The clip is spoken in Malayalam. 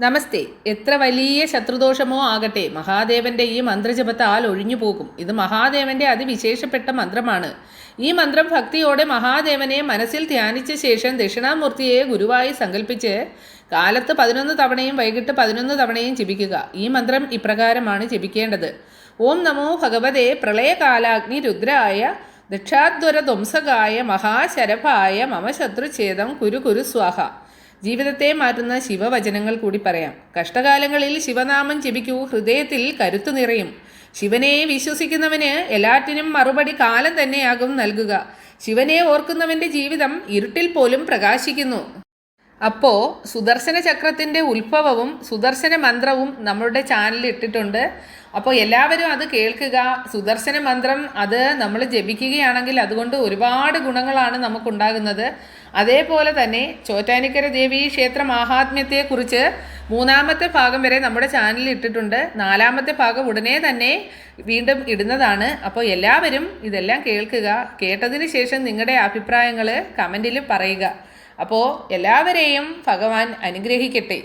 നമസ്തേ. എത്ര വലിയ ശത്രുദോഷമോ ആകട്ടെ മഹാദേവന്റെ ഈ മന്ത്രജപത്താൽ ഒഴിഞ്ഞു പോകും. ഇത് മഹാദേവന്റെ അതിവിശേഷപ്പെട്ട മന്ത്രമാണ്. ഈ മന്ത്രം ഭക്തിയോടെ മഹാദേവനെ മനസ്സിൽ ധ്യാനിച്ച ശേഷം ദക്ഷിണാമൂർത്തിയെ ഗുരുവായി സങ്കല്പിച്ച് കാലത്ത് 11 തവണയും വൈകിട്ട് 11 തവണയും ജപിക്കുക. ഈ മന്ത്രം ഇപ്രകാരമാണ് ജപിക്കേണ്ടത്. ഓം നമോ ഭഗവതേ പ്രളയകാലാഗ്നി രുദ്രായ ദക്ഷാധ്വര ധ്വംസകായ മഹാശരഭായ മമ ശത്രുഛേദം കുരു കുരു സ്വാഹ. ജീവിതത്തെ മാറ്റുന്ന ശിവവചനങ്ങൾ കൂടി പറയാം. കഷ്ടകാലങ്ങളിൽ ശിവനാമം ജപിക്കൂ, ഹൃദയത്തിൽ കരുത്തു നിറയും. ശിവനെ വിശ്വസിക്കുന്നവന് എല്ലാറ്റിനും മറുപടി കാലം തന്നെയാകും നൽകുക. ശിവനെ ഓർക്കുന്നവൻ്റെ ജീവിതം ഇരുട്ടിൽ പോലും പ്രകാശിക്കുന്നു. അപ്പോൾ സുദർശന ചക്രത്തിൻ്റെ ഉത്ഭവവും സുദർശന മന്ത്രവും നമ്മളുടെ ചാനലിൽ ഇട്ടിട്ടുണ്ട്. അപ്പോൾ എല്ലാവരും അത് കേൾക്കുക. സുദർശന മന്ത്രം അത് നമ്മൾ ജപിക്കുകയാണെങ്കിൽ അതുകൊണ്ട് ഒരുപാട് ഗുണങ്ങളാണ് നമുക്കുണ്ടാകുന്നത്. അതേപോലെ തന്നെ ചോറ്റാനിക്കര ദേവി ക്ഷേത്ര മാഹാത്മ്യത്തെക്കുറിച്ച് 3-ാമത്തെ ഭാഗം വരെ നമ്മുടെ ചാനലിൽ ഇട്ടിട്ടുണ്ട്. 4-ാമത്തെ ഭാഗം ഉടനെ തന്നെ വീണ്ടും ഇടുന്നതാണ്. അപ്പോൾ എല്ലാവരും ഇതെല്ലാം കേൾക്കുക. കേട്ടതിന് ശേഷം നിങ്ങളുടെ അഭിപ്രായങ്ങൾ കമൻറ്റിൽ പറയുക. അപ്പോൾ എല്ലാവരെയും ഭഗവാൻ അനുഗ്രഹിക്കട്ടെ.